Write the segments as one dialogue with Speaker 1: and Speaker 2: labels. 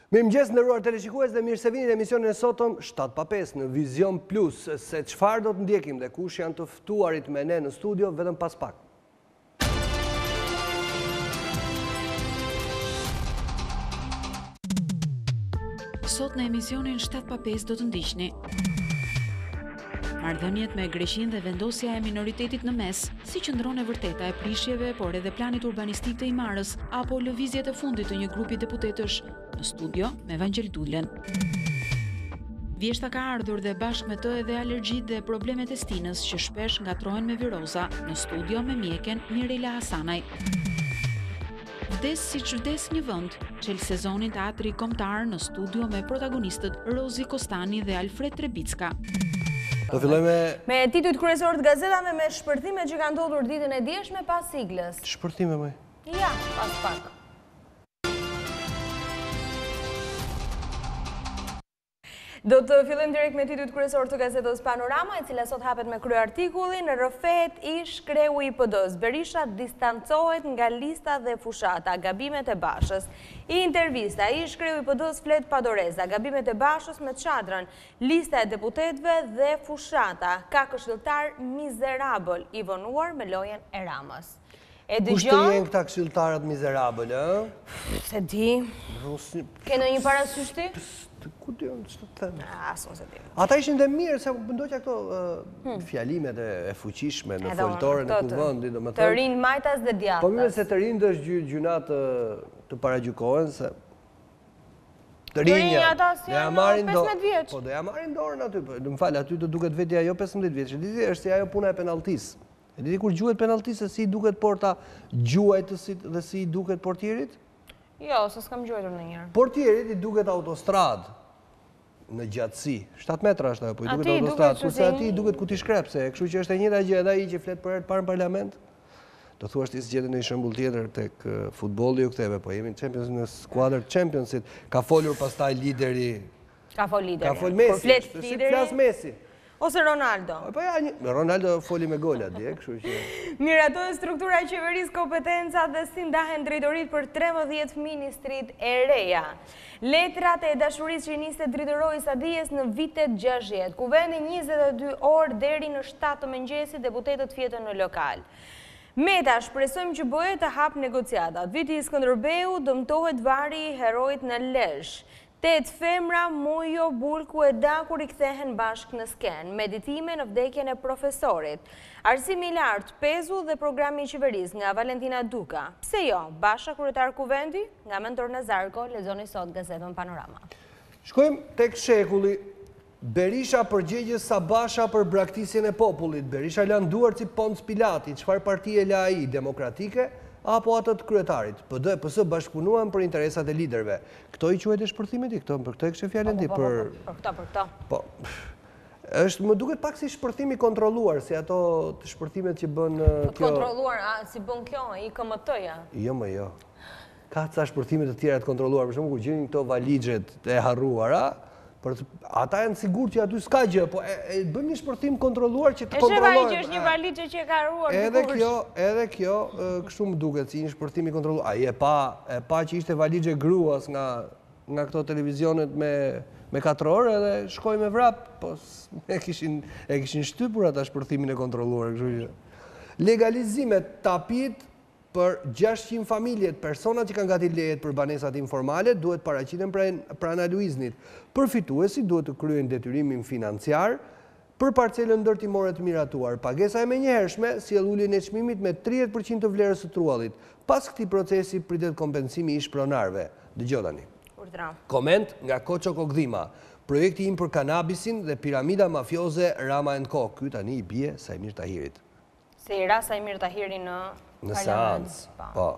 Speaker 1: Mengjes ndëruar teleshikues dhe mirë se vini në emisionin e sotëm 7:05 në Vizion Plus, se çfarë do të ndjekim dhe kush janë të ftuarit me ne në studio vetëm pas pak.
Speaker 2: Sot në emisionin 7:05 do të ndiqni marrëdhëniet me Greqinë dhe vendosja e minoritetit në mes, si qëndron e vërteta e prishjeve, por edhe planit urbanistik të Imarës, apo lëvizjet e fundit të një grupi deputetësh. Në studio me Nolian Lole. Vjeshta ka ardhur dhe bashkë me të edhe alergjit dhe problemet e stinës që shpesh ngatrohen me viroza. Në studio me mjeken Mirela Hasanaj. Vdes si që vdes një vënd, qel sezonin teatri kombëtar në studio me protagonistët Rozi Kostani dhe Alfred Trebicka.
Speaker 1: Do filloj
Speaker 3: me titujt kryesor të gazetave me shpërthime që kanë ndodhur ditën e dieshme pas siglës.
Speaker 1: Shpërthime më?
Speaker 3: Ja, pas pak. Do të fillim direkt me titujt kryesor të gazetës Panorama, e cila sot hapet me kryeartikullin rrëfet ish kreu i PD-s. Berisha distancohet nga lista dhe fushata, gabimet e Bashës. I intervista, ish kreu i PD-s flet pa doreza, gabimet e Bashës me çadrën, lista e deputetëve dhe fushata, ka këshilltar mizerabël i vonuar me lojen e Ramës.
Speaker 1: Kush të jenë këta këshilltarët mizerabël, ë?
Speaker 3: Se di. Ke ndonjë parasysh ti?
Speaker 1: Ku të janë, që të them?
Speaker 3: Aso se di.
Speaker 1: Ata ishin dhe mirë, se ndoqja këto fjalimet e fuqishme në foltorën e kuvendit, do më thënë.
Speaker 3: Të rinë majtas dhe djathtas.
Speaker 1: Po mirë se të rinë është gjunat të paragjykohen, se të rinja
Speaker 3: ata si janë 15 vjeç.
Speaker 1: Po do ja marrin dorën aty, më fal, aty do duket vetja jo 15 vjeç. Diti është si ajo puna e penalltisë. E diti kur gjuhet penalltisë, si i duket porta gjuajtësit dhe si i duket portierit?
Speaker 3: Jo, se s'kam gjuajtur ndonjëherë.
Speaker 1: Portierit i duket autostradë në gjatësi. 7 metra është ajo, po i duket autostradë, kurse ati i duket ku ti shkrepse, kështu që është e njëjta gjë edhe ai që flet për herë të parë në parlament. Do thuash ti s'gjetë një shembull tjetër tek futbolli ju ktheve, po jemi në skuadër Championship. Ka folur pastaj lideri.
Speaker 3: Ka fol lideri.
Speaker 1: Ka fol Messi.
Speaker 3: Flet lideri.
Speaker 1: Flas Messi.
Speaker 3: Ose Ronaldo.
Speaker 1: Po ja, Ronaldo foli me gola dje, kështu që.
Speaker 3: Miratohet struktura e qeverisë kompetenca dhe si ndahen drejtorit për 13 ministrit e reja. Letrat e dashurisë që niste drejtoroi Sadijes në vitet 60. Kuvendi 22 orë deri në 7 të mëngjesit, deputetët fjetën në lokal. Meta, shpresojmë që bëhet të hap negociatat. Viti i Skënderbeu dëmtohet vari i heroit në Lezhë. 8 femra, Mujo, Bulku e Dakur i kthehen bashkë në skenë, meditime në vdekjen e profesorit. Arsimi i lartë, pezu dhe programi i qeverisë nga Valentina Duka. Pse jo, Basha kryetar kuvendi, nga Mentor Nazarko, lexoni sot gazetën Panorama.
Speaker 1: Shkojmë tek shekulli. Berisha përgjegjes sa Basha për braktisjen e popullit. Berisha lanë duart si Ponc Pilati, çfarë partie la ai, demokratike apo atë të kryetarit. PD e PS bashkëpunuan për interesat e liderëve. Këto i quhet shpërthimet i këto, për këto e kishte fjalën ti për
Speaker 3: këto.
Speaker 1: Po. Më duket pak si shpërthim i kontrolluar, si ato të shpërthimet që bën kjo.
Speaker 3: Kontrolluar, si bën kjo, i KMT-ja?
Speaker 1: Jo, më jo. Ka ca shpërthime të tjera të kontrolluar, për shembull kur gjeni këto valixhet e harruara, ata janë sigurt që aty s'ka gjë, po e bën një shpërthim kontrolluar që të kontrollojë.
Speaker 3: Është një valixhe që e ka harruar
Speaker 1: Edhe kjo, kështu më duket si një shpërthim i kontrolluar. Ai e pa që ishte valixhe gruas nga këto televizionet me 4 orë edhe shkoi me vrap, po e kishin shtypur ata shpërthimin e kontrolluar, kështu që. Legalizimet tapit për 600 familjet, personat që kanë gati lejet për banesat informale, duhet paraqiten pranë Luiznit. Përfituesi duhet të kryen detyrimin financiar për parcelën ndërtimore të miratuar. Pagesa e menjëhershme sjell uljen e çmimit me 30% të vlerës së truallit. Pas këtij procesi pritet kompensimi ish pronarëve. Dëgjoj tani. Koment nga Koço Kogdhima. Projekti im për kanabisin dhe piramida mafioze Rama & Co. Ky tani i bie Sajmir Tahirit.
Speaker 3: Se i ra Sajmir Tahiri në
Speaker 1: seancë, po.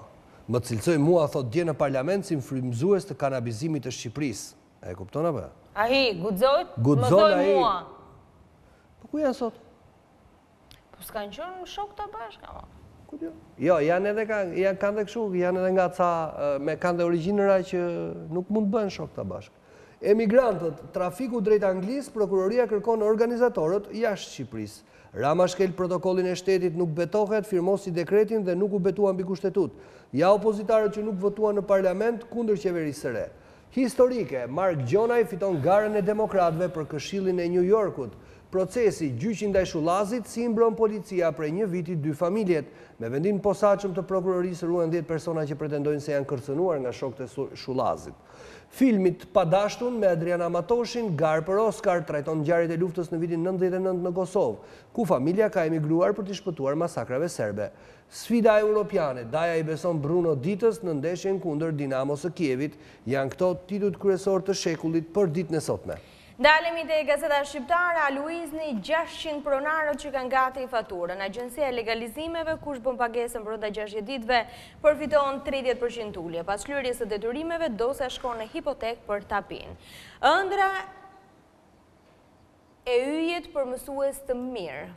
Speaker 1: Më cilësoj mua, thot dje në parlament, si frymëzues të kanabizimit të Shqipërisë. E kupton apo?
Speaker 3: Ai, guxojt? Më thoj mua.
Speaker 1: Po ku janë sot?
Speaker 3: Po s'kanë qenë shok të bashkë, ama.
Speaker 1: Jo, kanë dhe kështu, janë edhe nga ca, kanë dhe origjinëra që nuk mund bëhen shok të bashkë. Emigrantët, trafiku drejt Anglisë, prokuroria kërkon organizatorët jashtë Shqipërisë. Rama shkel protokollin e shtetit, nuk betohet, firmosi dekretin dhe nuk u betua mbi kushtetut. Ja opozitarët që nuk votuan në parlament kundër qeverisë së re. Historike, Mark Gjonaj fiton garën e demokratëve për Këshillin e New Yorkut. Procesi gjyqin ndaj Shullazit si mbron policia prej një viti 2 familjet. Me vendim posaçëm të prokurorisë ruhen 10 persona që pretendojnë se janë kërcënuar nga shokët e Shullazit. Filmit Padashtun me Adriana Matoshin, garë për Oscar, trajton ngjarjet e luftës në vitin 99 në Kosovë, ku familja ka emigruar për të shpëtuar masakrave serbe. Sfida europiane, Daja i beson Bruno Ditës në ndeshjen kundër Dinamo së Kievit, janë këto titujt kryesor të shekullit për ditën e sotme.
Speaker 3: Dalemi te Gazeta Shqiptare, luizni 600 pronarët që kanë gati faturën. Agjencia e legalizimeve, kush bën pagesën brenda 60 ditëve, përfiton 30% ulje. Pas shlyerjes së detyrimeve, dosja shkon në hipotek për tapin. Ëndra e yjet për mësues të mirë.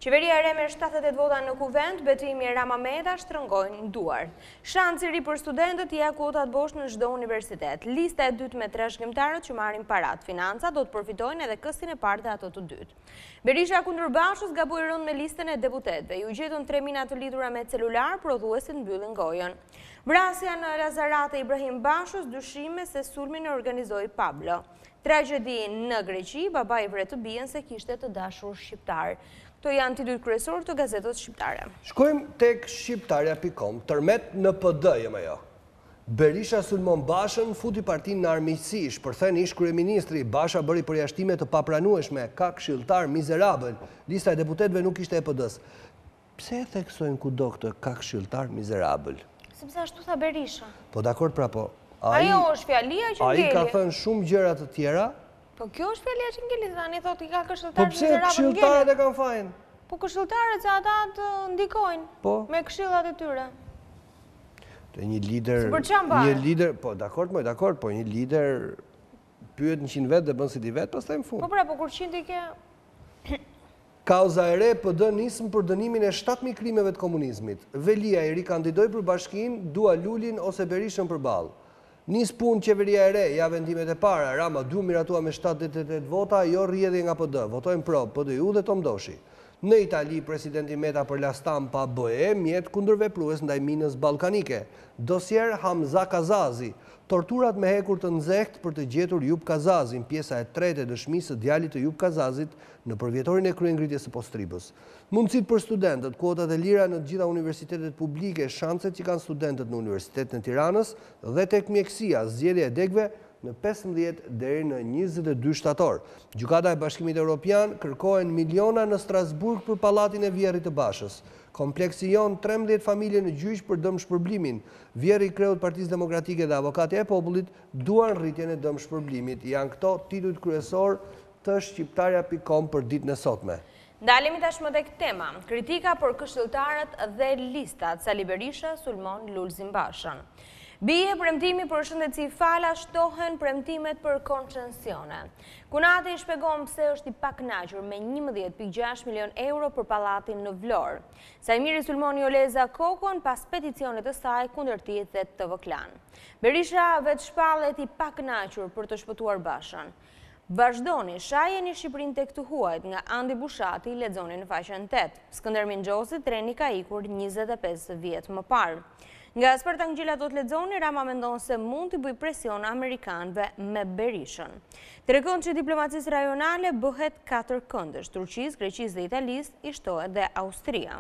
Speaker 3: Qeveria e re me 78 vota në kuvent, betimi Rama Meta shtrëngojnë duar. Shansi i ri për studentët ja kuotat bosh në çdo universitet. Lista e dytë me trashëgimtarët që marrin parat financa do të përfitojnë edhe këstin e parë dhe ato të dytë. Berisha kundër Bashës gaboi rënd me listën e deputetëve. Ju gjetën 3 mina të lidhura me celular, prodhuesit mbyllin gojën. Vrasja në Lazarate Ibrahim Bashës, dyshime se sulmin e organizoi Pablo. Tragjedi në Greqi, baba i vret të bijën se kishte të dashur shqiptar. Këto janë titujt kryesor të gazetës shqiptare.
Speaker 1: Shkojmë tek shqiptarja.com, tërmet në PD jemi ajo. Berisha sulmon Bashën, futi partinë në armiqësi, shpërthen ish kryeministri, Basha bëri përjashtime të papranueshme, ka këshilltar mizerabël, lista e deputetëve nuk ishte e PD-s. Pse e theksojnë kudo këtë ka këshilltar mizerabël?
Speaker 3: Sepse ashtu tha Berisha.
Speaker 1: Po dakord pra po.
Speaker 3: Ajo është fjalia që ngeli.
Speaker 1: Ai ka thënë shumë gjëra të tjera.
Speaker 3: Po kjo është fjalia që ngeli, tani thotë i ka këshilltar
Speaker 1: po pse këshilltarët e kanë fajin?
Speaker 3: Po këshilltarët se ata të ndikojnë me këshillat e tyre.
Speaker 1: Një lider, po dakord, po një lider pyet 100 vetë dhe bën si di vetë, pastaj në fund.
Speaker 3: Po pra, po kur 100 i ke...
Speaker 1: Kauza e re PD nisëm për dënimin e 7.000 krimeve të komunizmit. Velia i rikandidoi për bashkinë, dua Lulin ose Berishën përballë. Nis punë qeveria e re, ja vendimet e para, Rama 2 miratua me 78 vota, jo rrjedhje nga PD, votojnë pro, PDU dhe Tomdoshi. Në Itali, presidenti Meta për la stampa bëhe, mjet kundërveprues ndaj minës ballkanike. Dosier Hamza Kazazi, torturat me hekur të nxehtë për të gjetur Jub Kazazin, pjesa e 3 e dëshmisë së djalit të Jub Kazazit në përvjetorin e kryengritjes së postribës. Mundësit për studentët, kuotat e lira në gjitha universitetet publike, shanset që kanë studentët në Universitetin e Tiranës dhe tek mjekësia, zgjedhja e degëve në 15 deri në 22 shtator. Gjykata e Bashkimit Evropian kërkohen miliona në Strasburg për pallatin e Vjerrit të Bashës. Kompleksi jon 13 familje në gjyq për dëmshpërblimin. Vjerri i kreut Partisë Demokratike dhe Avokatja e Popullit duan rritjen e dëmshpërblimit. Janë këto titujt kryesor të shqiptarja.com për ditën e sotme.
Speaker 3: Dalemi tashmë tek tema. Kritika për këshilltarët dhe listat. Sali Berisha sulmon Lulzim Bashën. Bie premtimi për shëndetësi fala, shtohen premtimet për koncensione. Kunati i shpjegon pse është i pakënaqur me 11.6 milion euro për pallatin në Vlorë. Sajmiri sulmoni Oleza Kokon pas peticionit të saj kundër tij dhe TV Klan. Berisha vetë shpallet i pakënaqur për të shpëtuar Bashën. Vazhdoni, shajeni Shqipërinë tek të huajt nga Andi Bushati, lexoni në faqen 8. Skënder Mingjosi, treni ka ikur 25 vjet më parë. Nga Asperta Ngjila do të lexoni, Rama mendon se mund të bëj presion amerikanëve me Berishën. Tregon që diplomacisë rajonale bëhet 4 këndësh, Turqisë, Greqisë dhe Italisë, i shtohet dhe Austria.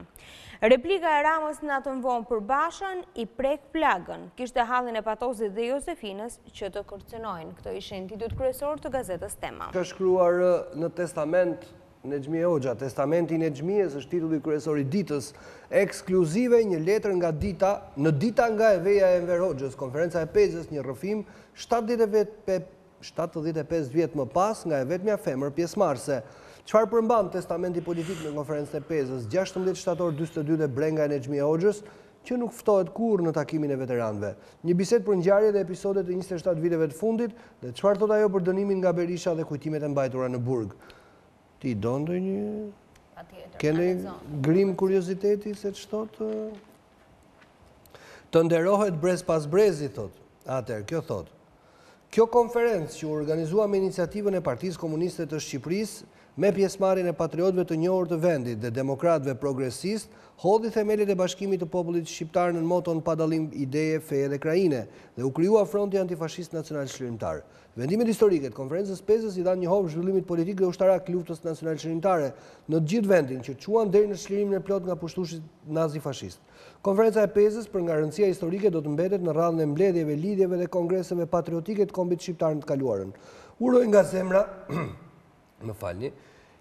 Speaker 3: Replika e Ramës natën vonë për Bashën i prek plagën. Kishte hallin e Patozit dhe Josefinës që të kërcënojnë. Këto ishin titujt kryesor të gazetës Tema.
Speaker 1: Ka shkruar në testament Nexhmi Hoxha, testamenti i Nexhmies është titulli kryesor i ditës, ekskluzive një letër nga dita, në dita nga Eveja e Enver Hoxhës, konferenca e Pezës, një rrëfim 75 vjet më pas nga e vetmja femër pjesëmarrëse. Çfarë përmban testamenti politik në konferencën e Pezës, 16 shtator 42 dhe brenga e Nexhmi Hoxhës, që nuk ftohet kurrë në takimin e veteranëve. Një bisedë për ngjarje dhe episodet e 27 viteve të fundit dhe çfarë thot ajo për dënimin nga Berisha dhe kujtimet e mbajtura në burg. Ti do ndonjë keni grim kurioziteti se ç'thot? Të nderohet brez pas brezi, thot. Atëherë, kjo thot. Kjo konferencë që organizua me iniciativën e Partisë Komuniste të Shqipërisë me pjesëmarrjen e patriotëve të njohur të vendit dhe demokratëve progresist, hodhi themelet e bashkimit të popullit shqiptar në moton pa dallim ideje, feje dhe krajine dhe u krijua Fronti Antifashist Nacional Çlirimtar. Vendimet historike të konferencës Pezës i dhanë njohur zhvillimit politik dhe ushtarak luftës nacional çlirimtare në të gjithë vendin që çuan deri në çlirimin e plot nga pushtuesit nazi-fashist. Konferenca e Pezës për nga rëndësia historike do të mbetet në radhën e mbledhjeve, lidhjeve dhe kongreseve patriotike të kombit shqiptar në të kaluarën. Uroj nga zemra, më falni,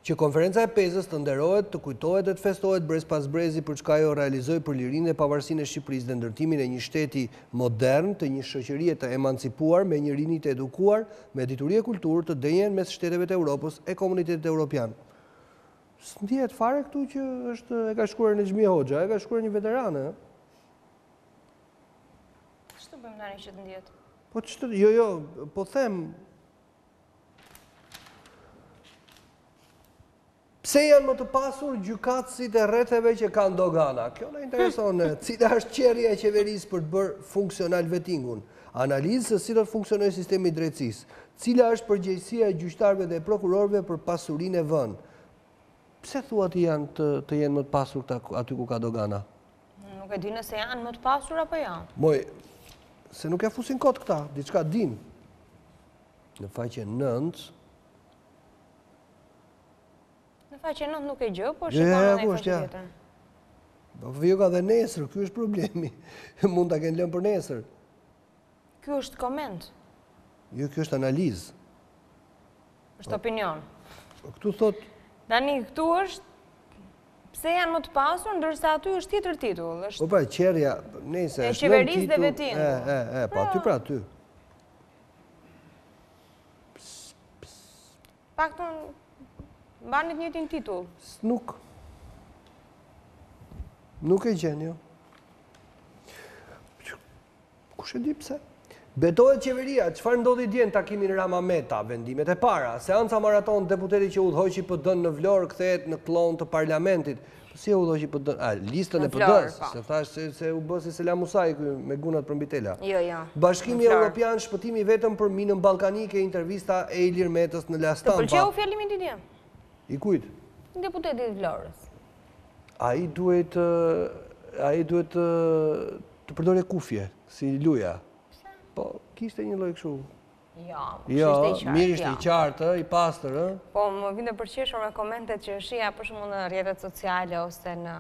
Speaker 1: që konferenca e Pezës të nderohet, të kujtohet dhe të festohet brez pas brezi për çka ajo realizoi për lirinë dhe pavarësinë e Shqipërisë dhe ndërtimin e një shteti modern, të një shoqërie të emancipuar me një rinj të edukuar, me dituri e kulturë të denjën mes shteteve të Europës e komunitetit evropian. S'ndjehet fare këtu që e ka shkruar Nexhmi Hoxha, e ka shkruar një veteranë.
Speaker 3: Ç'të bëjmë tani që të ndjehet?
Speaker 1: Po jo, po them. Pse janë më të pasur gjykatësit e rretheve që kanë dogana? Kjo na intereson. Cila është qerrja e qeverisë për të bërë funksional vetingun? Analizë se si do të funksionojë sistemi i drejtësisë. Cila është përgjegjësia e gjyqtarëve dhe prokurorëve për pasurinë e vënë? Pse thua ti të jenë më të pasur aty ku ka dogana?
Speaker 3: Nuk e di nëse janë më të pasur apo jo.
Speaker 1: Moj, se nuk e fusin kot këta, diçka din. Në faqe 9.
Speaker 3: Në faqe 9 nuk e gjë, po shikon edhe faqe tjetër.
Speaker 1: Po vjo ka dhe nesër, ky është problemi. Mund ta kenë lënë për nesër.
Speaker 3: Ky është koment.
Speaker 1: Jo, ky është analizë.
Speaker 3: Është opinion.
Speaker 1: Këtu thot
Speaker 3: Tani këtu është pse janë më të pasur, ndërsa aty është tjetër titull.
Speaker 1: Po pra, qerrja, nëse
Speaker 3: është qeverisë dhe vetingu.
Speaker 1: Po aty pra aty.
Speaker 3: Paktën mbanit njëjtin titull.
Speaker 1: Nuk e gjen, jo. Kush e di pse? Betohet qeveria, çfarë ndodhi dje në takimin Rama-Meta, vendimet e para, seanca maraton deputeti që udhëhoqi PD-n në Vlorë kthehet në klon të parlamentit. Po si e udhëhoqi PD-n? Listën e PD-s, se thash se u bë si Selam Musai me gunat për mbitela.
Speaker 3: Jo.
Speaker 1: Bashkimi Evropian shpëtimi vetëm për minën ballkanike, intervista e Ilir Metës në La Stampa.
Speaker 3: Të pëlqeu fjalimin ti dje?
Speaker 1: I kujt?
Speaker 3: Deputetit Vlorës.
Speaker 1: Ai duhet të përdorë kufje, si luja. Po, kishte një lloj kështu. Jo, mirë ishte i qartë, i pastër, ë?
Speaker 3: Po, më vjen të përqeshur me komentet që shija për shembull në rrjetet sociale ose në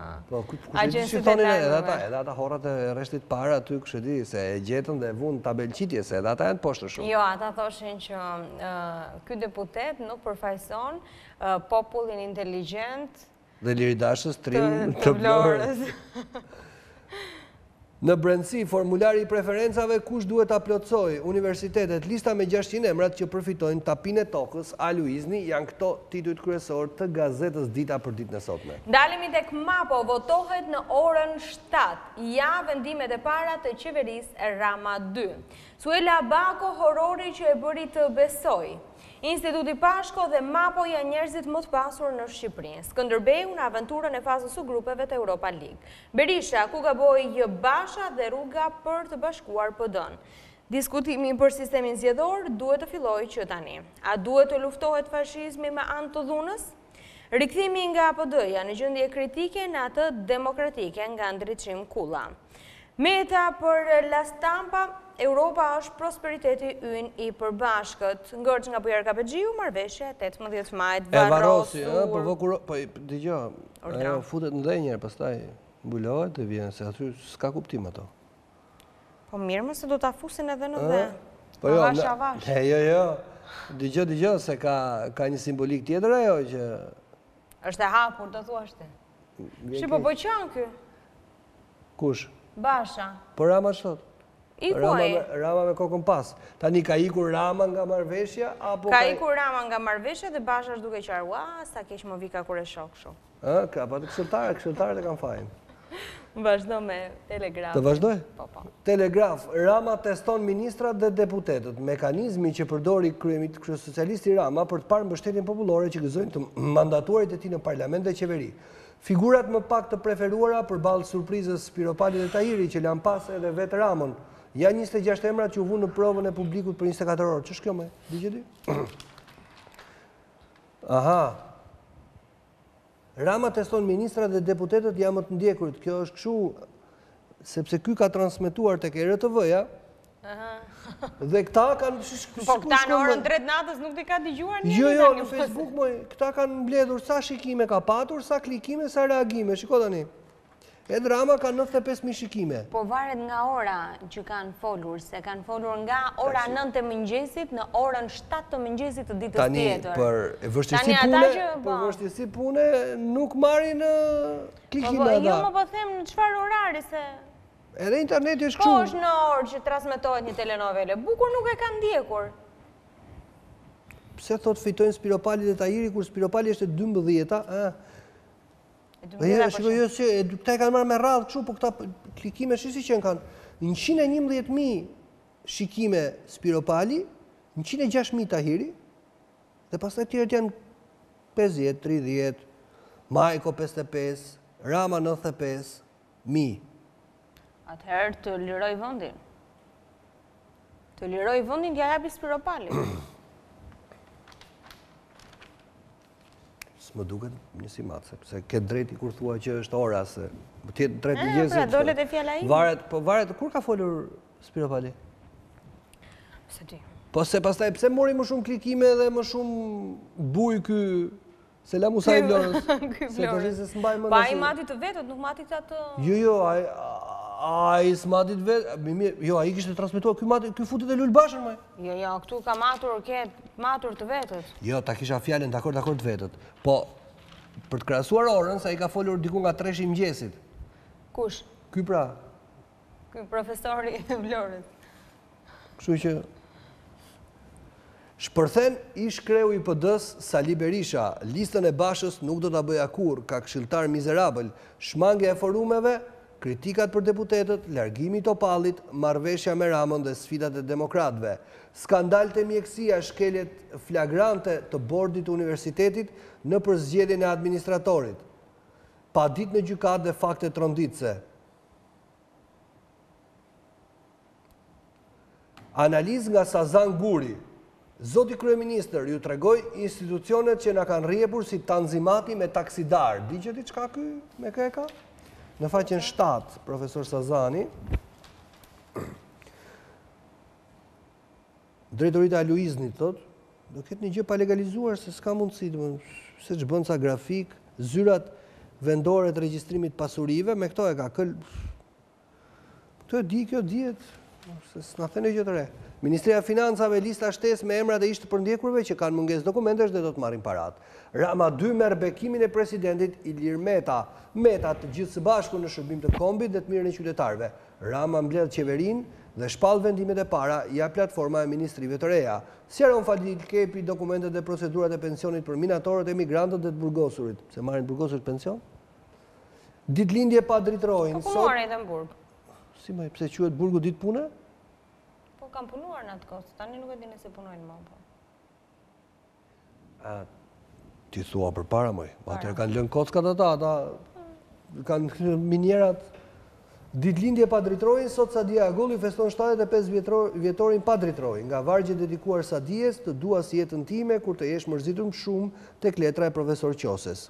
Speaker 3: agjencitë e lajmeve.
Speaker 1: Edhe ata horrat e rreshtit para aty, kush e di, se e gjetën dhe vun tabelqitje, se edhe ata janë poshtë shumë.
Speaker 3: Jo, ata thoshin që ky deputet nuk përfaqëson popullin inteligjent
Speaker 1: dhe liridashës trim të Vlorës. Në brendësi, formulari i preferencave kush duhet ta plotësoj? Universitetet, lista me 600 emrat që përfitojnë tapinë e tokës, A Luizni, janë këto titujt kryesor të gazetës Dita për ditën e sotme.
Speaker 3: Ndalemi tek Mapo, votohet në orën 7. Ja vendimet e para të qeverisë Rama 2. Suela Bako horori që e bëri të besoj. Instituti Pashko dhe Mapo janë njerëzit më të pasur në Shqipëri. Skënderbeu në aventurën e fazës së grupeve të Europa League. Berisha, ku gaboi Basha dhe rruga për të bashkuar PD-n. Diskutimi për sistemin zgjedhor duhet të fillojë që tani. A duhet të luftohet fashizmi me anë të dhunës? Rikthimi nga PD-ja në gjendje kritike në atë demokratike nga ndriçim Kulla. Meta për La Stampa, Europa është prosperiteti ynë i përbashkët. Ngërç nga Bujar Kapexhiu, marrëveshja 18 majit,
Speaker 1: varrosur. Po dëgjoj, ajo futet ndonjëherë, pastaj mbulohet dhe vjen se aty s'ka kuptim ato.
Speaker 3: Po mirë, mos se do ta fusin edhe në dhe.
Speaker 1: Po jo, jo. Dëgjoj, se ka një simbolik tjetër ajo që
Speaker 3: është e hapur, do thuash ti. Po qan ky?
Speaker 1: Kush?
Speaker 3: Basha.
Speaker 1: Po Rama ç'thot? Rama me kokën pas. Tani ka ikur Rama nga marrëveshja apo
Speaker 3: ka ikur Rama nga marrëveshja dhe Basha është duke qarë, ua, sa keq më vika kur e shoh kështu.
Speaker 1: Ka pa të këshilltarët e kanë fajin.
Speaker 3: Vazhdo me Telegraf.
Speaker 1: Të vazhdoj?
Speaker 3: Po.
Speaker 1: Telegraf, Rama teston ministrat dhe deputetët. Mekanizmi që përdori kryesocialisti Rama për të parë mbështetjen popullore që gëzojnë të mandatuarit e tij në parlament dhe qeveri. Figurat më pak të preferuara përballë surprizës Piropalit dhe Tahiri që lanë pas edhe vetë Ramën. Ja 26 emrat që u vunë në provën e publikut për 24 orë. Ç'është kjo më? Digje ti? Aha. Rama teston ministrat dhe deputetët janë më të ndjekurit. Kjo është kështu sepse ky ka transmetuar tek RTV-ja. Dhe këta kanë...
Speaker 3: Po këta në orën 3 natës nuk t'i ka dëgjuar një?
Speaker 1: Jo, në Facebook, këta kanë mbledhur sa shikime ka patur, sa klikime, sa reagime. Shiko tani. Edhe Rama ka 95.000 shikime.
Speaker 3: Po varet nga ora që kanë folur, se kanë folur nga ora 9 të mëngjesit në orën 7 të mëngjesit të ditës tjetër.
Speaker 1: Tani, për vështirësi pune, nuk marrin klikime ata.
Speaker 3: Jo, më po them në çfarë orari, se...
Speaker 1: Edhe interneti është kështu.
Speaker 3: Po është në orë që transmetohet një telenovele. Bukur nuk e kanë ndjekur.
Speaker 1: Pse thot fitojnë Spiropali dhe Tahiri, kur Spiropali është e 12-ta? Këta e kanë marrë me radhë kështu, po këta klikime shisi që në kanë 111.000 shikime Spiropali, 106.000 Tahiri, dhe pastaj tjerët janë 50, 30, Majko 55, Rama 95.000.
Speaker 3: Atëherë të liroj vëndin. Të liroj vëndin t'ja japi Spiropali.
Speaker 1: S'më duket një si matë, sepse ke drejti kur thua që është ora, se tjetë drejt një gjezit.
Speaker 3: Pra, dolet e fjala ime.
Speaker 1: Varet, kur ka folur Spiropali?
Speaker 3: Se ti.
Speaker 1: Po se pastaj, pse mori më shumë klikime dhe më shumë buj ky Selam Usaj Vlorës?
Speaker 3: Pa i mati të vetët, nuk mati të atë...
Speaker 1: Jo, a i s'matit vetë, jo, a i kishtë transmituar, ky futit e lullbashën, maj?
Speaker 3: Jo, këtu ka matur të vetët.
Speaker 1: Jo, ta kisha fjallin, dakor të vetët. Po, për të krasuar orën, sa i ka folur diku nga 3 i mëngjesit.
Speaker 3: Kush?
Speaker 1: Ky pra.
Speaker 3: Ky profesori e Vlorës.
Speaker 1: Kështu që... Shpërthen ish kreu i PD-s Sali Berisha, listën e Bashës nuk do t'a bëja kur, ka këshilltar mizerabël, shmangja e forumeve, kritikat për deputetët, largimi i Topallit, marrëveshja me Ramën dhe sfidat e demokratëve. Skandal të mjekësia, shkeljet flagrante të bordit të universitetit në përzgjedhjen e administratorit. Pa ditë në gjykat dhe fakte tronditse. Analizë nga Sazan Guri. Zoti Kryeministër, ju tregoj institucionet që na kanë rrjepur si Tanzimati me taksidar. Digjet i çka ky me kë e ka? Në faqen 7, profesor Sazani. Drejtorita e Luiznit, thot, do ketë një gjë pa legalizuar se s'ka mundësi, se ç'bën sa grafik, zyrat vendore të regjistrimit pasurive, me këto e ka këll. Këto e di, kjo dihet, se s'na thënë gjë të re. Ministria e Financave lista shtesë me emrat e ish të përndjekurve që kanë mungesë dokumentesh dhe do të marrin parat. Rama 2 merr bekimin e presidentit Ilir Meta. Meta të gjithë së bashku në shërbim të kombit dhe të mirën e qytetarëve. Rama mbledh qeverinë dhe shpall vendimet e para, ja platforma e ministrive të reja. Sjaron Fadil Kepi dokumentet dhe procedurat e pensionit për minatorët, emigrantët dhe të burgosurit. Se marrin burgosurit pension? Ditëlindje pa dritrojnë.
Speaker 3: Po ku marrin edhe në burg?
Speaker 1: Si më, pse quhet burgu ditë pune?
Speaker 3: Kam punuar në atë kohë, tani nuk e dini se punojnë më po.
Speaker 1: Ti thua për para, moj. Atër kanë lënë kockat ata kanë minierat. Ditëlindje pa dritrojnë, sot Sadia Agulli feston 75 vjetorin pa dritrojnë. Nga vargje dedikuar Sadijes, të dua si jetën time, kur të jesh mërzitur më shumë tek letra e profesor Qoses.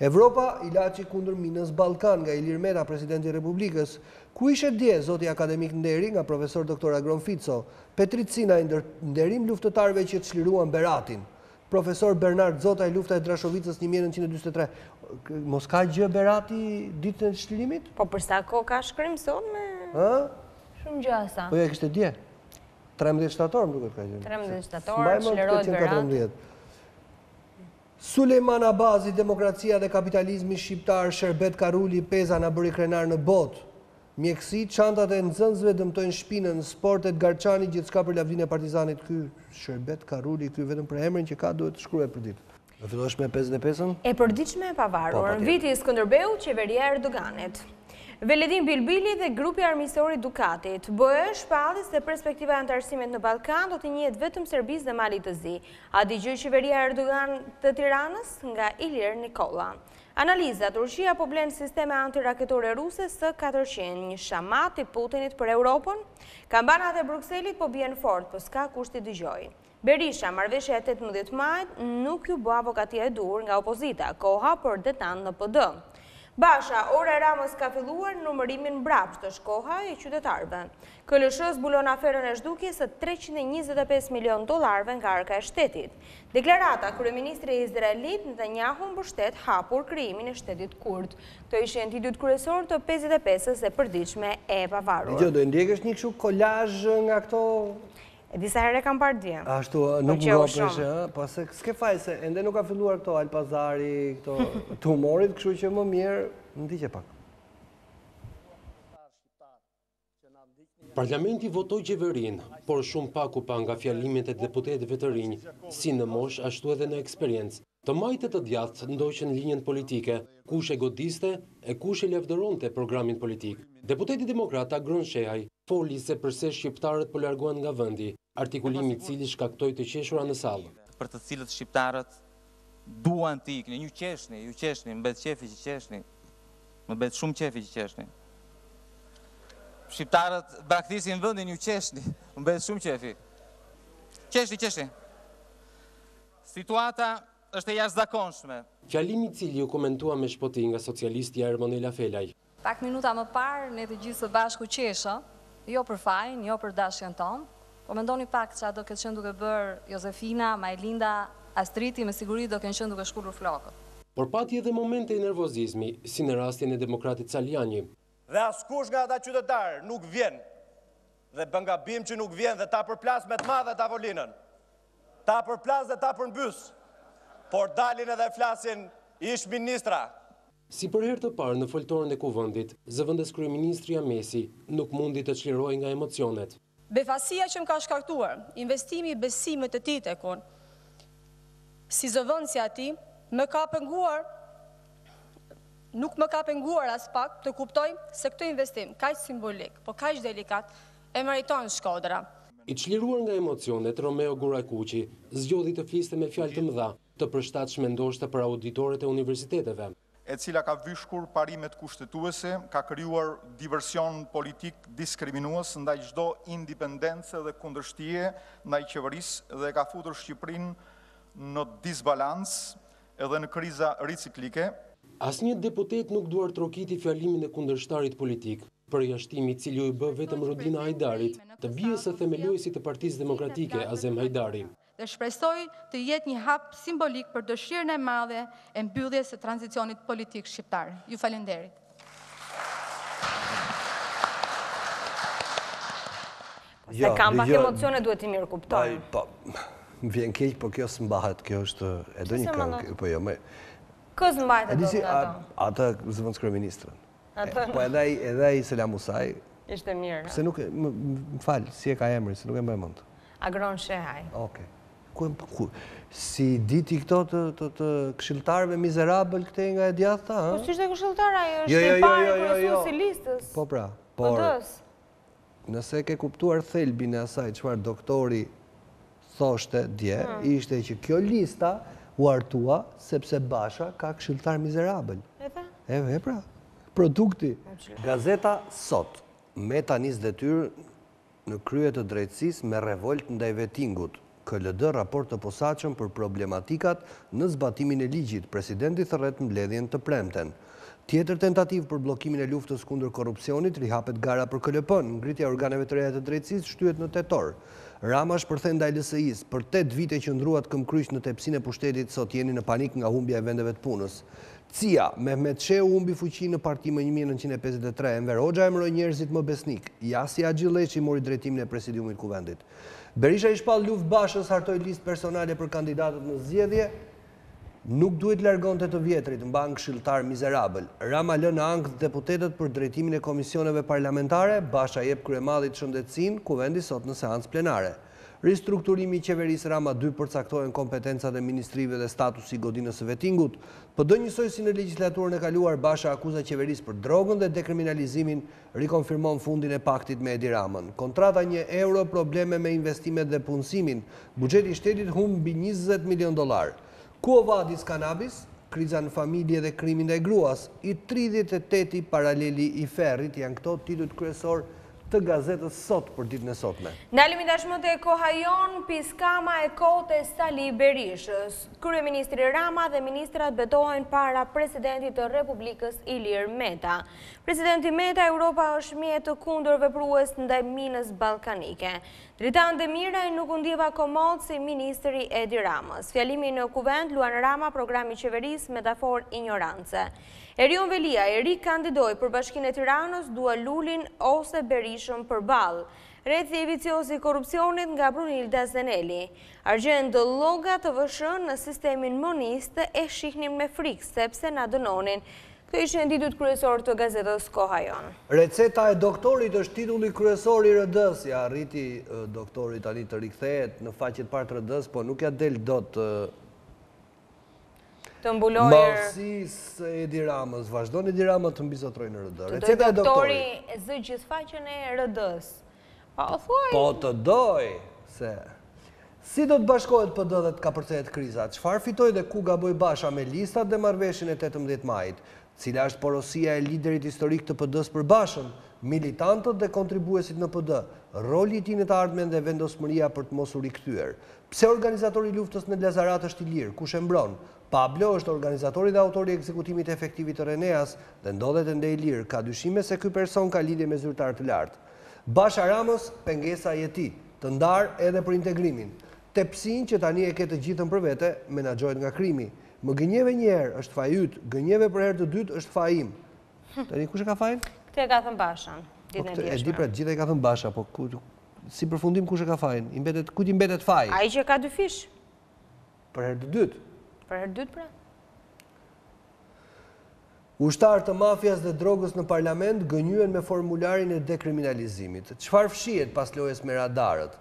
Speaker 1: Evropa, ilaçi kundër minës Ballkan, nga Ilir Meta, presidenti i Republikës. Ku ishe dje, zoti akademik nderi, nga profesor doktor Agron Fico, Petricina i nderim luftëtarve që të çliruan Beratin. Profesor Bernard Zota i lufta e Drashovicës 1943. Mos ka gjë Berati ditën e çlirimit?
Speaker 3: Po për sa kohë ka shkrim sot me... Shumë gjasa.
Speaker 1: Po ja kishte dje. 13 shtator, më duket ka gjë.
Speaker 3: 13 shtator, çlirohet Berati.
Speaker 1: Sulejman Abazi, demokracia dhe kapitalizmi shqiptar, Sherbet Karuli, Pjesa na bëri krenar në botë. Mjekësi, çantat e nxënësve dëmtojnë shpinën, sportet Garçani, gjithçka për lavdinë e Partizanit. Ky Sherbet Karuli, ky vetëm për emrin që ka duhet të shkruhet për ditë. Do fillosh me 55-ën?
Speaker 3: E perditshme e pavarur, viti i Skënderbeu, qeveria e Erdoganit. Veletin Bilbili dhe grupi armiqësor i Dukatit. BE shpalli se perspektiva e antarësimit në Ballkan do të njihet vetëm Serbisë dhe Malit të Zi. A dëgjoi qeveria Erdogan të Tiranës nga Ilir Nikola. Analiza: Turqia po blen sisteme antiraketore ruse S-400, një shamat i Putinit për Europën. Kampanat e Brukselit po bien fort, po s'ka kushti dëgjoj. Berisha, marrëveshja e 18 majit nuk ju bë avokatia e dur nga opozita, koha për detant në PD. Basha, ora e Ramës ka filluar numërimin mbrapsht të shkoha e qytetarëve. KLSH zbulon aferën e zhdukjes së 325 milion dollarëve nga arka e shtetit. Deklarata: kryeministri izraelit Netanyahu mbështet hapur krijimin e shtetit kurd. Këto ishin titujt kryesorë të 55-s së perditshme e pavarur.
Speaker 1: Jo, do ndjekësh një kështu kolazh nga këto.
Speaker 3: E disa herë kam parë dje.
Speaker 1: Ashtu nuk ngopesh, po se s'ke faj se ende nuk ka filluar këto Alpazari, këto të humorit, kështu që më mirë ndiqe pak.
Speaker 4: Parlamenti votoi qeverinë, por shumë pak u pa nga fjalimet e deputetëve të rinj, si në mosh ashtu edhe në eksperiencë. Të majtë të djathtë ndoqën linjën politike, kush e godiste e kush e lavdëronte programin politik. Deputeti demokrat Agron Shehaj foli se përse shqiptarët po largohen nga vendi, artikulimi i cili shkaktoi të qeshura në sallë.
Speaker 5: Për të cilët shqiptarët duan të iknin, ju qeshni, mbet qefi që qeshni, më bet shumë qefi që qeshni. Shqiptarët braktisin vendin, ju qeshni, mbet shumë qefi. Qeshni. Situata është e jashtëzakonshme.
Speaker 4: Fjalimi i cili u komentua me shpoti nga socialisti Ermonela Felaj.
Speaker 6: Pak minuta më parë, ne të gjithë së bashku qesha, jo për fajin, jo për dashjen tonë, po mendoni pak çfarë do ketë qenë duke bërë Josefina, Majlinda, Astriti, me siguri do kenë qenë duke shkullur flokët.
Speaker 4: Por pati edhe momente i nervozizmi, si në rastin e demokratit Saljani.
Speaker 7: Dhe askush nga ata qytetarë nuk vjen, dhe bën gabim që nuk vjen dhe ta përplas me të madhe tavolinën. Ta përplas dhe ta përmbys, por dalin edhe flasin ish ministra.
Speaker 4: Si për herë të parë në foltorën e kuvendit, zëvendës kryeministri Amesi nuk mundi të çlirohej nga emocionet.
Speaker 8: Befasia që më ka shkaktuar, investimi i besimit të tij tek unë, si zëvendësja e tij, nuk më ka penguar as pak të kuptoj se këtë investim kaq simbolik, po kaq delikat, e meriton Shkodra.
Speaker 4: I çliruar nga emocionet, Romeo Gurajkuqi zgjodhi të fliste me fjalë të mëdha, të përshtatshme ndoshta për auditorët e universiteteve,
Speaker 9: e cila ka vyshkur parimet kushtetuese, ka krijuar diversion politik diskriminues ndaj çdo independence dhe kundërshtie ndaj qeverisë dhe ka futur Shqipërinë në disbalancë edhe në kriza riciklike.
Speaker 4: Asnjë deputet nuk duar trokiti fjalimin e kundërshtarit politik, përjashtimi i cili u bë vetëm Rodina Hajdarit, të bijës së themeluesit të Partisë Demokratike Azem Hajdari.
Speaker 10: Dhe shpresoj të jetë një hap simbolik për dëshirën e madhe e mbylljes së tranzicionit politik shqiptar. Ju falenderit.
Speaker 3: Se kam pak emocione, duhet të mirë kuptojnë.
Speaker 1: Po, më vjen keq, po kjo s'mbahet, kjo është e do një këngë, po jo më.
Speaker 3: Kë s'mbahet do nga ato?
Speaker 1: Ata zëvendës kryeministrën. Po edhe ai Selam Musaj.
Speaker 3: Ishte mirë.
Speaker 1: Se nuk më fal, si e ka emrin, se nuk e mbaj mend.
Speaker 3: Agron Shehaj.
Speaker 1: Okej. Si diti këto të këshilltarëve mizerabël këte nga e djathta?
Speaker 3: Po si ishte këshilltar ai, është e parë kryesuesi i listës.
Speaker 1: Po pra, por nëse ke kuptuar thelbin e asaj çfarë doktori thoshte dje, ishte që kjo lista u artua sepse Basha ka këshilltar mizerabël. E pra, produkti. Gazeta Sot, Meta nis detyrë në krye të drejtësisë me revolt ndaj vetingut. KLD raport të posaçëm për problematikat në zbatimin e ligjit, presidenti thërret mbledhjen të premten. Tjetër tentativë për bllokimin e luftës kundër korrupsionit, rihapet gara për KLP-n, ngritja e organeve të reja të drejtësisë shtyhet në tetor. Rama shpërthen ndaj LSI-s, për 8 vite që ndruat këmbkryq në tepsinë e pushtetit, sot jeni në panik nga humbja e vendeve të punës. CIA, Mehmet Sheu humbi fuqi në parti më 1953, Enver Hoxha emëroi njerëzit më besnik, Jasi Axhilleçi mori drejtimin e presidiumit kuvendit. Berisha i shpall luftë Bashës, hartoi listë personale për kandidatët në zgjedhje, nuk duhet largonte të vjetrit, mban këshilltar mizerabël. Rama lë në ankth deputetët për drejtimin e komisioneve parlamentare, Basha jep kryemallit shëndetësinë, kuvendi sot në seancë plenare. ristrukturimi i qeverisë Rama 2 përcaktojnë kompetencat e ministrive dhe statusi i godinës së vettingut. PD njësoj si në legjislaturën e kaluar, Basha akuza qeverisë për drogën dhe dekriminalizimin, rikonfirmon fundin e paktit me Edi Ramën. Kontrata €1, probleme me investimet dhe punësimin, buxheti i shtetit humb mbi $20 milion. Quo vadis cannabis? Kriza në familje dhe krimi ndaj gruas, i 38 paraleli i ferrit, janë këto titujt kryesor të gazetës sot për ditën e sotme.
Speaker 3: Ndalemi tashmë te koha jon, piskama e kote Sali Berishës. Kryeministri Rama dhe ministrat betohen para presidentit të Republikës Ilir Meta. Presidenti Meta, Europa është mjet të kundër veprues ndaj minës ballkanike. Dritan Demiraj nuk u ndjeva komod si ministri Edi Ramës. Fjalimi në kuvent luan Rama, programi qeverisë, metafor ignorance. Erion Velia e rikandidoi për Bashkinë e Tiranës, dua Lulin ose Berishën përballë. Rrethi i vicioz i korrupsionit nga Brunilda Zeneli. Argjend lloga të VSH në sistemin monist e shihnin me frikë sepse na dënonin. Këto ishin titujt kryesor të gazetës Koha Jon.
Speaker 1: Receta e doktorit është titulli kryesor i RD-s. Ja arriti doktori tani të rikthehet në faqet parë të RD-s, po nuk ja del dot
Speaker 3: të mbulojë
Speaker 1: Marsis Edi Ramës. Vazhdon Edi Rama të mbizotrojë në RD. Receta e doktorit.
Speaker 3: Doktori e zë gjithë faqen e RD-s.
Speaker 1: Po të doj se si do të bashkohet PD dhe të kapërcehet kriza? Çfarë fitoi dhe ku gaboi Basha me listat dhe marrëveshjen e 18 majit? Cila është porosia e liderit historik të PD-s për Bashën? Militantët dhe kontribuesit në PD, roli i tij në të ardhmen dhe vendosmëria për të mos u rikthyer. Pse organizatori i luftës në Lazarat është i lirë? Kush e mbron? Pablo është organizatori dhe autori i ekzekutimit efektivit të Reneas dhe ndodhet ende i lirë. Ka dyshime se ky person ka lidhje me zyrtar të lartë. Basha Ramës, pengesa e tij, të ndarë edhe për integrimin. Tepsin që tani e ke të gjithën për vete, menaxhohet nga krimi. Më gënjeve një herë është faji yt, gënjeve për herë të dytë është faji im. Tani kush e ka fajin?
Speaker 3: Këtë e ka thënë Basha.
Speaker 1: E di pra, gjithë e ka thënë Basha, po si përfundim kush e ka fajin? Kujt i mbetet faji?
Speaker 3: Ai që ka dy fish.
Speaker 1: Për herë të dytë.
Speaker 3: Për herë dytë pra.
Speaker 1: Ushtarë të mafjas dhe drogës në parlament gënjyen me formularin e dekriminalizimit. Çfarë fshihet pas lojës me radarët?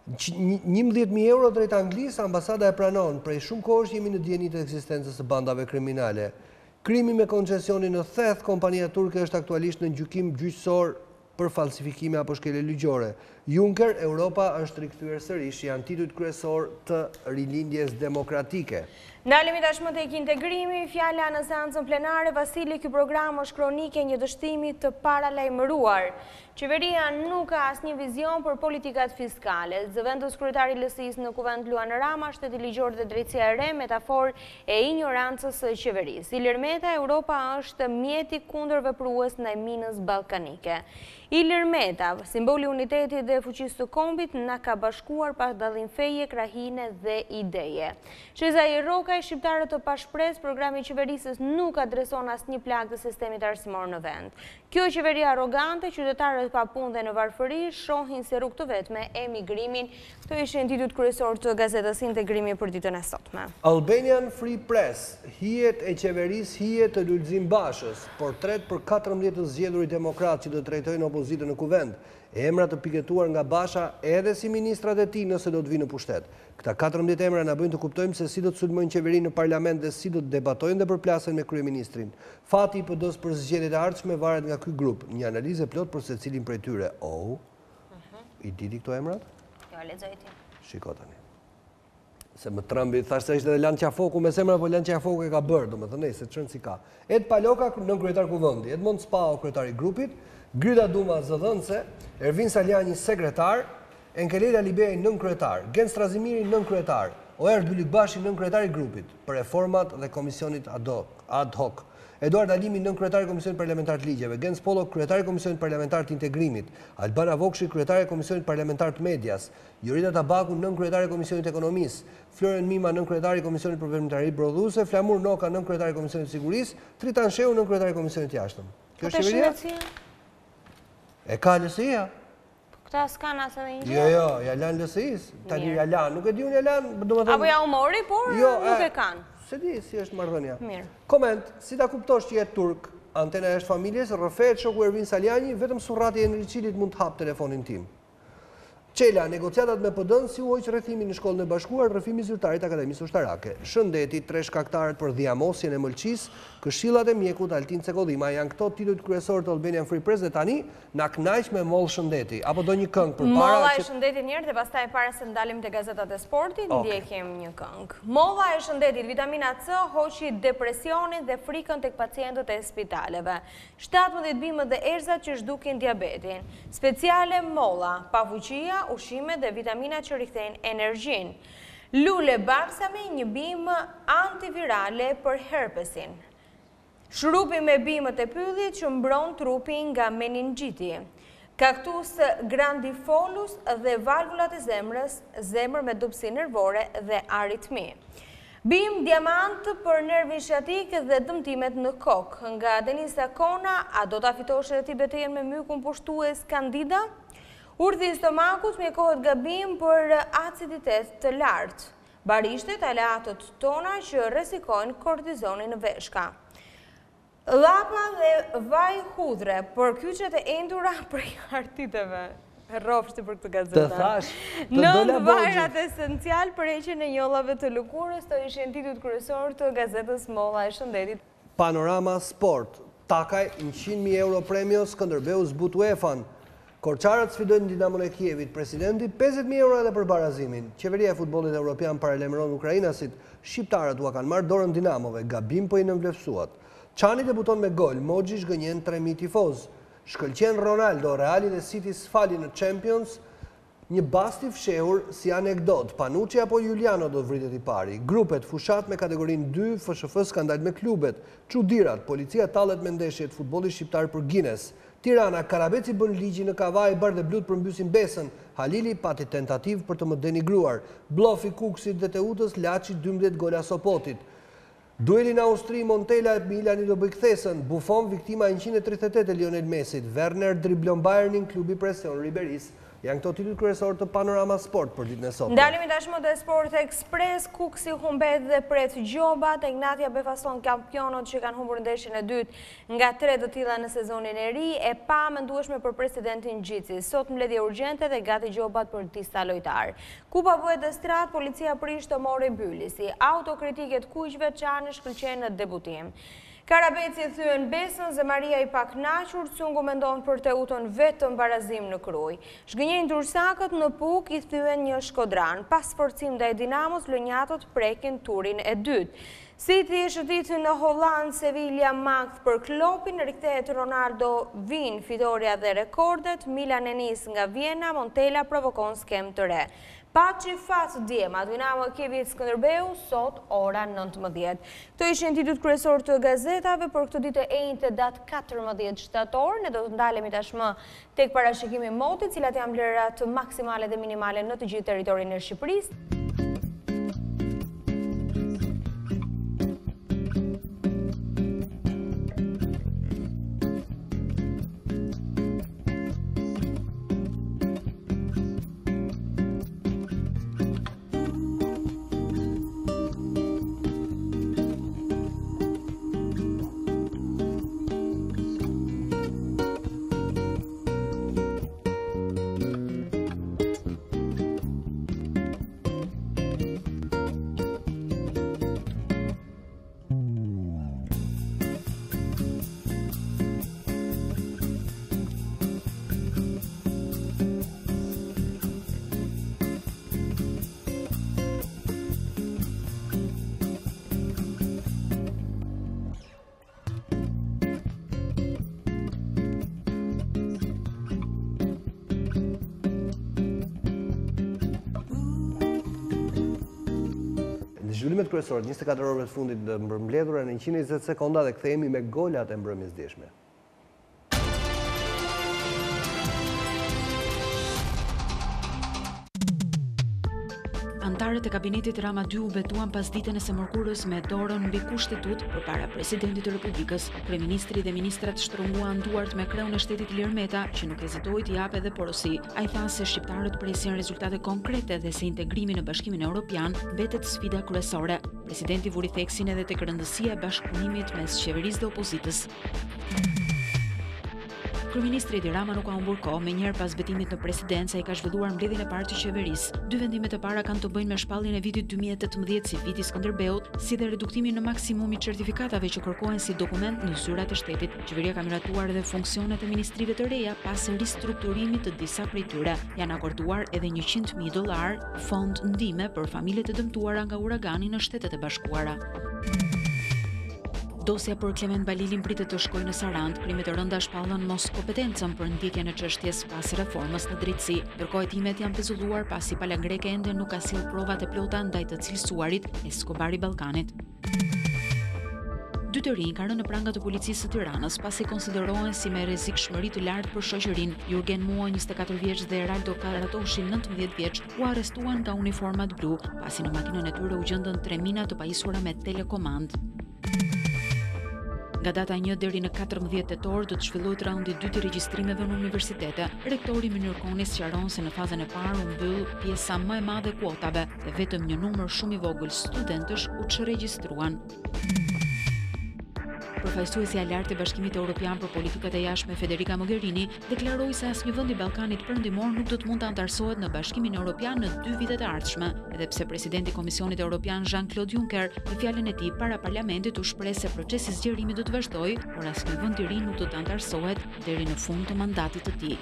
Speaker 1: 11.000 euro drejt Anglisë, ambasada e pranon. Prej shumë kohësh jemi në dieni të ekzistencës së bandave kriminale. Krimi me koncesionin në theth, kompania turke është aktualisht në gjykim gjyqësor për falsifikime apo shkelje ligjore. Juncker, Europa është rikthyer sërish, janë titujt kryesor të rilindjes demokratike.
Speaker 3: Ndalemi tashmë tek integrimi, fjala në seancën plenare. Vasili, ky program është kronike një dështimi të paralajmëruar. Qeveria nuk ka asnjë vizion për politikat fiskale. Zëvendës kryetari i LSI-s në kuvent Luan Rama, shteti ligjor dhe drejtësia e re, metafor e ignorancës së qeverisë. Ilir Meta, Europa është mjeti kundër veprues ndaj minës ballkanike. Ilir Meta, simboli i unitetit dhe fuqisë të kombit, na ka bashkuar pa dallim feje, krahine dhe ideje. Shezai Rokaj, shqiptarët të pashpres, programi i qeverisës nuk adreson asnjë plagë të sistemit arsimor në vend. Kjo qeveri arrogante, qytetarët pa punë dhe në varfëri shohin si rrugë të vetme emigrimin. Këto ishin titujt kryesor të gazetës Integrimi për ditën e sotme.
Speaker 1: Albanian Free Press, hijet e qeverisë, hijet të Lulzim Bashës, portret për 14 të zgjedhurit demokratë që do të trajtojnë opozitën në kuvend, emra të piketuar nga Basha edhe si ministrat e tij nëse do të vinë në pushtet. Këta 14 emra na bëjnë të kuptojmë se si do të sulmojnë qeverinë në parlament dhe si do të debatojnë dhe përplasen me kryeministrin. Fati i PD-s për zgjedhjet e ardhshme varet nga ky grup. Një analizë plot për secilin prej tyre. I diti këto emrat?
Speaker 3: Jo, lexoj ti.
Speaker 1: Shiko tani. Se më trëmbi, thashtë se ishte dhe Lan Qafoku me semra, po Lan Qafoku e ka bërë, do më thënej, se çon si ka. Ed Paloka, nën kryetar kuvendi, Edmond Spao, kryetari i grupit, Gryda Duma zëdhënëse, Ervin Saljani sekretar, Enkelera Libej nën kryetar, Gen Strazimiri nën kryetar, Oer Dylykbashi nën kryetar i grupit për reformat dhe komisionit ad hoc. Eduard Alimi nën kryetari i Komisionit Parlamentar të Ligjeve, Gens Pollo kryetari i Komisionit Parlamentar të Integrimit, Albana Vokshi kryetari i Komisionit Parlamentar të Medias, Jorita Tabaku nën kryetari i Komisionit Ekonomisë, Florian Mima nën kryetari i Komisionit për Veprimtari Prodhuese, Flamur Noka nën kryetari i Komisionit Sigurisë, Tritan Sheu nën kryetari i Komisionit Jashtëm. Kjo është qeveria? E ka LSI-ja?
Speaker 3: Këta s'kan asë dhe një gjë?
Speaker 1: Jo, ja lanë LSI-s. Tani ja lanë, nuk e di unë ja lanë.
Speaker 3: Apo ja u mori, por nuk e kanë.
Speaker 1: Se di si është marrëdhënia.
Speaker 3: Mirë.
Speaker 1: Koment, si ta kuptosh që jetë turk, antena është familjes, rrëfet shoku Ervin Saljani, vetëm surrati e Cilit mund të hap telefonin tim. Qela, negociatat me PD-n si u hoq rrethimin në Shkollën e Bashkuar, rrëfimi zyrtarit Akademisë Ushtarake. Shëndeti, 3 shkaktarët për dhjamosjen e Mëlqis, këshillat e mjekut Altin Cekodima, janë këto titujt kryesorë të Albanian Free Press dhe tani na knaq me moll Shëndeti. Apo do një këngë për para?
Speaker 3: Molla e Shëndetit njërë dhe pastaj para se ndalim të gazetat e sportit, ndjekim një këngë. Molla e Shëndetit, vitamina C, hoqi depresionin dhe frikën tek pacientët e spitaleve. 17 bimët dhe erzat që zhdukin diabetin. Speciale molla, pafuqia, ushqime dhe vitamina që rikthejnë energjin. Lule balsami, një bimë antivirale për herpesin. Shrupi me bimët e pyllit që mbron trupin nga meningjiti. Kaktus grandifolus dhe valvulat e zemrës, zemër me dupsi nervore dhe aritmi. Bim diamant për nervin sciatik dhe dëmtimet në kokë. Nga Denisa Kona, a do ta fitosh edhe ti betejën me mykun pushtues Candida? Urdhi i stomakut mjekohet gabim për aciditet të lartë. Barishtet aleatët tona që rrezikojnë kortizonin në veshka. Llapa dhe vaj hudhre për kyçet e endura prej artiteve. Rrofshti për këtë gazeta.
Speaker 1: Të thash, të dola
Speaker 3: Nënt vajrat esencial për heqjen e njollave të lëkurës, të ishin titujt kryesorë të gazetës Molla e Shëndetit.
Speaker 1: Panorama Sport. Takaj 100.000 euro premio Skënderbeu zbut UEFA-n. Korçarët sfidojnë Dinamon e Kievit, presidenti 50.000 euro edhe për barazimin. Qeveria e futbollit evropian paralajmëron ukrainasit, shqiptarët ua kanë marrë dorën Dinamove, gabim po i nënvlerësuat. Çani debuton me gol, Moxhi zgënjen 3.000 tifoz. Shkëlqen Ronaldo, Reali dhe City sfali në Champions, një basti fshehur si anekdot. Panucci apo Juliano do vritet i pari. Grupet fushat me kategorinë 2, FSHF skandal me klubet. Çudirat, policia tallet me ndeshjet futbollit shqiptar për Guinness. Tirana, Karabeci bën ligji në Kavaj, bardh dhe blut përmbysin Besën. Halili pati tentativ për të më denigruar. Blofi Kuksit dhe Teutës, Laçi 12 gola Sopotit. Dueli në Austri, Montella e Milani do bëj kthesën. Buffon viktima 138 e Lionel Messit. Werner driblon Bayernin, klubi presion Riberis. Janë këto titujt kryesorë të Panorama Sport për ditën e sotme.
Speaker 3: Ndalemi tashmë te Sport Express, Kuksi humbet dhe pret gjoba, tek Natja befason kampionët që kanë humbur ndeshjen e dytë nga 3 të tilla në sezonin e ri, e pa mendueshme për presidentin Gjitsi. Sot mbledhje urgjente dhe gati gjobat për disa lojtarë. Kupa bëhet e strat, policia prish të mori Bylisi. Autokritiket kuqve çanë shkëlqen në debutim. Karabeci thyen Besën, Zemaria i paknaqur, Cungu mendon për Teutën vetëm barazim në Kruj. Zhgënjejnë Dursakët, në Puk i thyen një Shkodran. Pas forcim ndaj Dinamos, Lënjatët prekin turin e dytë. City e shëtitë në Holland, Sevilla makth për Klopin, rikthehet Ronaldo, vin fitoria dhe rekordet, Milan e nis nga Vjena, Montella provokon skem të re. Paçi fat djema, Dinamo e Kievit Skënderbeu, sot ora 19. Këto ishin titujt kryesorë të gazetave për këtë ditë e njëjtë datë 14 shtator. Ne do të ndalemi tashmë tek parashikimi i motit, cilat janë vlerat maksimale dhe minimale në të gjithë territorin e Shqipërisë.
Speaker 1: Zhvillimet kryesorë 24 orëve të fundit të mbërmbledhura në 120 sekonda dhe kthehemi me golat e mbrëmjes djeshme.
Speaker 2: Antarët e kabinetit Rama 2 u betuan pas ditën e së mërkurës me dorën mbi kushtetut përpara presidentit të Republikës. Kryeministri dhe ministrat shtrënguan duart me kreun e shtetit Ilir Meta, që nuk hezitoi të japë edhe porosi. Ai tha se shqiptarët presin rezultate konkrete dhe se integrimi në Bashkimin Evropian mbetet sfida kryesore. Presidenti vuri theksin edhe tek rëndësia e bashkëpunimit mes qeverisë dhe opozitës. Kryeministri Edi Rama nuk ka humbur kohë, menjëherë pas betimit në presidencë ai ka zhvilluar mbledhjen e parë të qeverisë. Dy vendimet e para kanë të bëjnë me shpalljen e vitit 2018 si viti i Skënderbeut, si dhe reduktimin në maksimum i certifikatave që kërkohen si dokument në zyrat e shtetit. Qeveria ka miratuar edhe funksionet e ministrive të reja pas ristrukturimit të disa prej tyre. Janë akorduar edhe $100.000 fond ndihme për familjet e dëmtuara nga uragani në Shtetet e Bashkuara. Dosja për Klement Balilin pritet të shkojë në Sarand. Krimet e rënda shpallën mos kompetencën për ndjekjen e çështjes pas reformës në drejtësi. Ndërkohë hetimet janë pezulluar pasi Pala Greke ende nuk ka sjellë provat e plota ndaj të cilësuarit Eskobari Ballkanit. Dy të rinj kanë rënë në prangat të policisë së Tiranës pasi konsiderohen si me rrezikshmëri të lartë për shoqërinë. Jurgen Mua, 24 vjeç dhe Eraldo Karatoshi, 19 vjeç, u arrestuan nga uniformat blu, pasi në makinën e tyre u gjendën 3 mina të pajisura me telekomand. Nga data 1 deri në 14 tetor do të zhvillohet raundi 2 i regjistrimeve në universitete. Rektori Mynir Koni sqaron se në fazën e parë u mbyll pjesa më e madhe e kuotave dhe vetëm një numër shumë i vogël studentësh u çregjistruan. Përfaqësuesja e lartë e Bashkimit Evropian për politikat e jashtme Federica Mogherini deklaroi se asnjë vend i Ballkanit Perëndimor nuk do të mund të antarësohet në Bashkimin Evropian në 2 vitet e ardhshme, edhe pse presidenti i Komisionit Evropian Jean-Claude Juncker në fjalën e tij para parlamentit u shpreh se procesi i zgjerimit do të vazhdojë, por asnjë vend i ri nuk do të antarësohet deri në fund të mandatit të tij.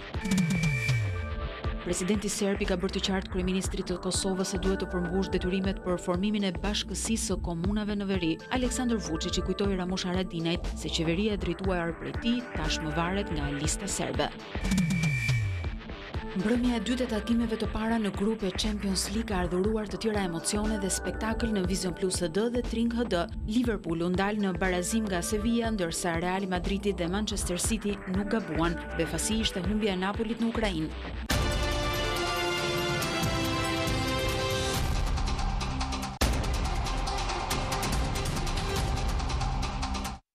Speaker 2: Presidenti serb i ka bërë të qartë kryeministrit të Kosovës se duhet të përmbush detyrimet për formimin e bashkësisë së komunave në veri. Aleksandar Vučić i kujtoi Ramush Haradinajt se qeveria e drejtuar prej tij tashmë varet nga lista serbe. Mbrëmja e dytë e takimeve të para në grupe Champions League ka ardhuruar të tjera emocione dhe spektakël në Vizion Plus HD dhe Tring HD. Liverpool u ndal në barazim nga Sevilla, ndërsa Real Madridi dhe Manchester City nuk gabuan. Befasi ishte humbja e Napolit në Ukrainë.